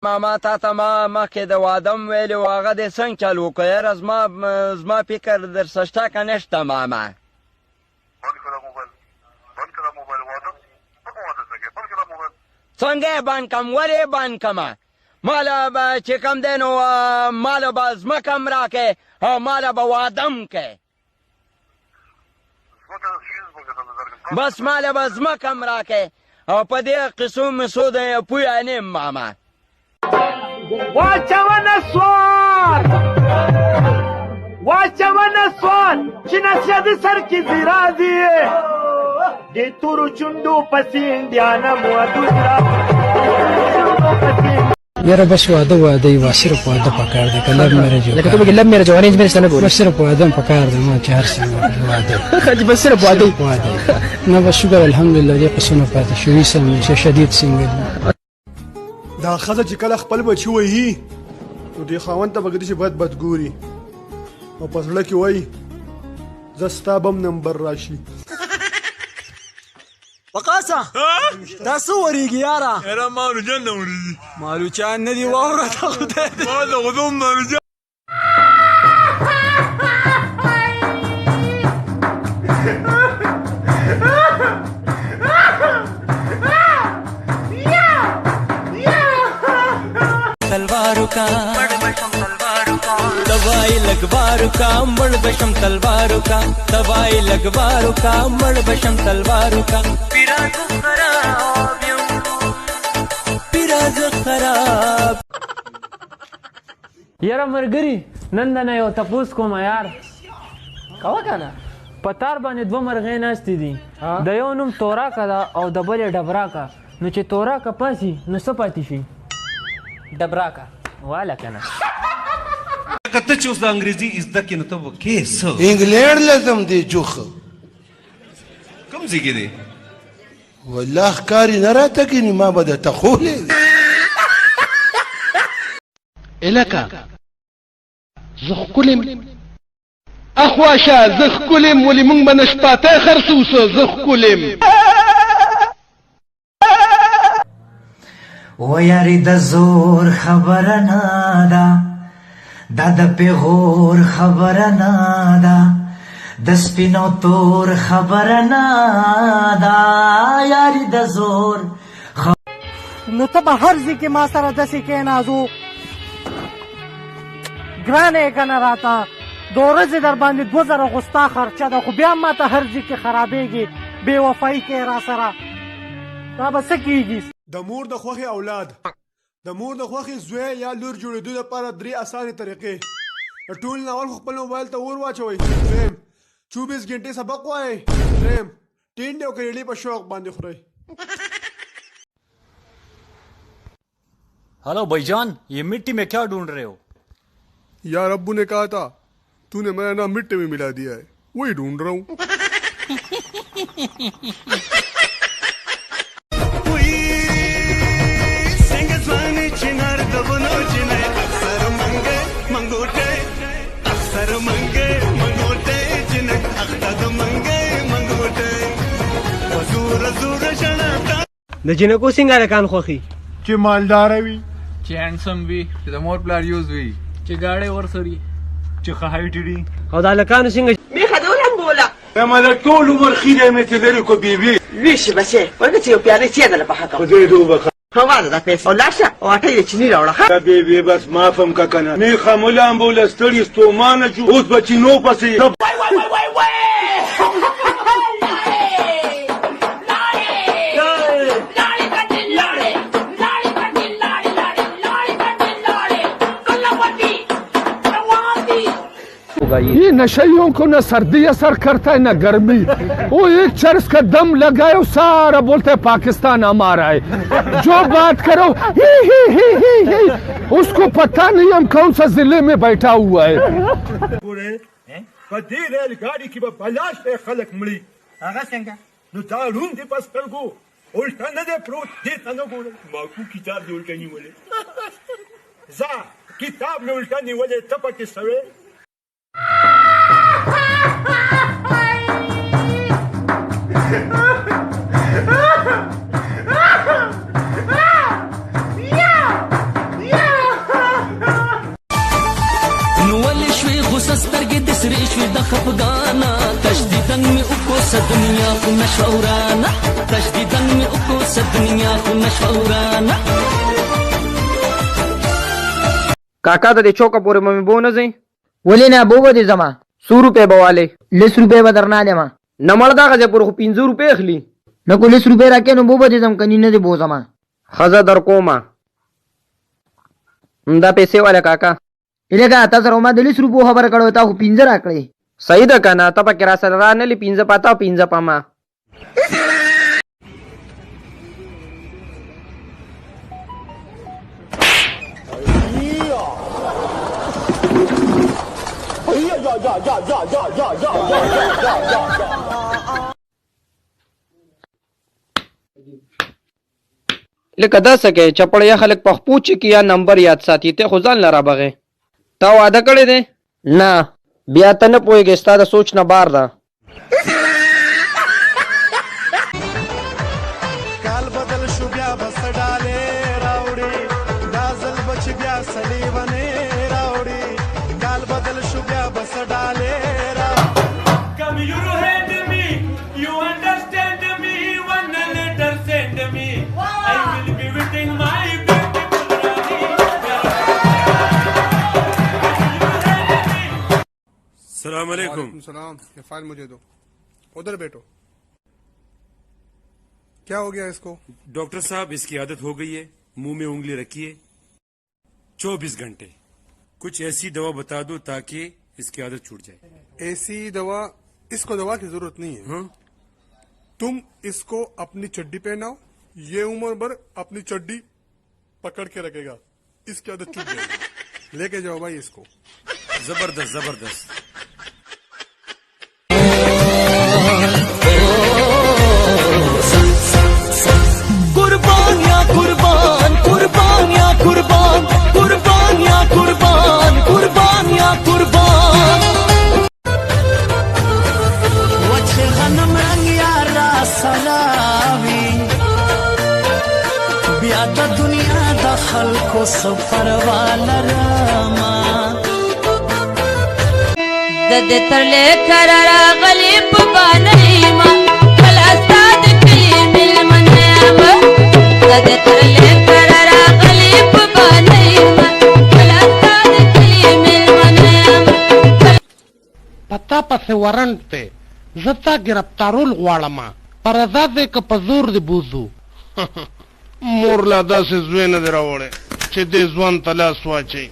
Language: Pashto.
ماما تا ته ما مخکې د واده م ویلي و هغه دې څنګه چل وکړو یاره زما فکر درسه شته که نشته ماما څنګه یې بند کړم ولې یې بند کړمه ماله به چې کوم دی نو ماله به ځمکه م راکړې او ماله به واده م کوې بس ماله به ځمکه م راکړې او په دې قصو مسو د پویه نه یم ماما واچونه سوال چې نشه د سر کې زیرا دي د تورو چوندو پسې انډیانه مودود را یاره بس واده یې صرف واده پکار دی که لب میرج لکه تو بگی لب میرج و ارینج میرج ته نه ګورې بس صرف واده م پکار دی ما چې هر څه واده خاجي بس صرف واده نه بس شکر الحمدلله دې قصونه پاتې شوي سم چې شدید څنګه دي دا ښځه چې کله خپل بچي وهي نو دې خاوند ته به کېدای شي بد ګوري او په زړه کې وایي زه ستا به م نمبر راشي وقاسه تاسو ورېږي یاره یاره مالوجان نه ورېږي مالوچان نه دي واوره ته خدای دې ما د غدوم مالوجان तलवारों का दवाई लगवारों का मड़ बशम तलवारों का दवाई लगवारों का मड़ बशम तलवारों का पिराज खराब یاره مرګري نن د نه یو تپوس کوم یار کوه کنه په تار باندې دوه مرغۍ ناستې دي د یو نوم توراکه ده او د بلې ډبراکه نو چې توراکه پاسي نو څه پاتې شي ډبراکه واله که نه که ته چې اوس د انګریزي زده کړې نو ته به کې څه انګلینډ لازم دی جوخه کوم ځای کې دی والله ښکاري نه راته کیني ما به درته خولی الکه زه ښکلم اخواشه زه ښکلم ولې موږ به نه شپاتی خرڅوسه زه ښکلم و یاری د زور خبره نه ده دا د پیغور خبره نه ده د سپینو تور خبره نه ده یاری د زور نو ته به هر ځای کې ما سره داسې کېنازو ګرانه یې که نه راته د ورځې در باندې 2000 غوستا خرچه ده خو بیا ما ته هر ځای کې خرابېږي بې وفایي کې را سره دا به څه کېږي د مور د خوښې اولاد د مور د خوښې زوی یا لور جوړېدو لپاره 3 اسانې طریقې د ټول ناول خو خپل موبایل ته اور واچوئ دریم 24 घंटे سبق وایئ دریم ټینډې او کریډي په شوق باندې خورئ हेलो भाईजान ये मिट्टी में क्या ढूंढ रहे हो यार अब्बू ने कहा था तूने मेरा नाम मिट्टी में मिला दिया है वही ढूंढ रहा हूँ د جنکو څنګه رکان خوښي چې مالدار وي چې هینډسم وي چې د مور پلار یوز وي چې گاڑی ورسري چې خهایټ وي او د هلکانو څنګه می خدولم بوله ما د ټول عمر خیره مې تللی کو بیبي ویش بچه ورګه چې یو پیاله چي ده په حق خدای دې وبخښه هواله ده پیسې او لاشه او اټې د چینی راوړه بیبي بس معافم کا کنه می خموله امبولانس ستړي ستومانه جو اوس بچی نو پسې ये नशइयों को न सर्दी असर करता है न गर्मी वो एक चरस का दम लगाए सारा बोलते है पाकिस्तान हमारा है जो बात करो ही उसको पता नहीं हम कौन सा जिले में बैठा हुआ है रेलगाड़ी की बलाश है खलक मड़ी هغه څنګه نو دا روم دی پس کلګو الټا نه دی پروت دې ته نه ګورم ماکو کتاب دی الټا نیولې زه کتاب مې الټا نیولې ته پکې سوې نشورانا تجدیدا می اکو دنیا خو نشورانا کاکا ته د چوکه پورې مې بو نه ځي ولې نه بو به دې زما 100 روپے به والے 10 روپے به درنه دې ما نه مړ دا غځه پورې 15 روپے اخلي نه کو 10 روپے راکې نو بو به دې زم کني نه دې بو زما خزه در کومه دا پیسې والا کاکا الګا تاسو روما د 10 روپو خبر کړو تا خو 15 راکړې صحیح ده کنه ته پکې را سره را نه لې 15 پاتا 15 پما لکه دا سکه چپړیا خلک پخپو چې کیا نمبر یاد ساتي ته خو ځان لرا بغه تا وعده کړی دی نه بیا ته نه پوهېږې ستا د سوچ نه بار ده کال بدل شو بیا بس ډالې راوړي دا ځل بچ بیا سلیونې راوړي کال بدل شو بیا بس ډالې Come you hand me, you understand me, one letter send me. I will be waiting my beautiful Rani. सलाम अलैकुम। सलाम। ये फाइल मुझे दो। उधर बैठो। क्या हो गया इसको? डॉक्टर साहब इसकी आदत हो गई है, मुंह में उंगली रखिए 24 घंटे। कुछ ऐसी दवा बता दो ताकि इसकी आदत छूट जाए। ऐसी दवा, इसको दवा की जरूरत नहीं है। हाँ? तुम इसको अपनी चड्डी पहनाओ, ये उम्र भर अपनी चड्डी पकड़ के रखेगा, इसकी आदत छूट जाएगी। लेके जाओ भाई इसको। जबरदस्त जबरदस्त। कुर्बानियां कुर्बान कुर्बानियां कुर्बान कुर्बानियां कुर्बान कुर्बानियां कुर्बान वचे गनम रंग यारा सलावी بیا د دنیا د خلکو سفرواله راما د دې ترلې کر راغلی په باندې ما کله استاد کلی ملمنام د دې ترلې کر راغلی په باندې ما کله استاد کلی ملمنام پتا پسې ورنټ ته زتا گرفتارول غواړم پر ازاده ک په زور دی بوزو مور لا داسې زوی نه دی راوړی چې دې ځوان ته لاس واچوي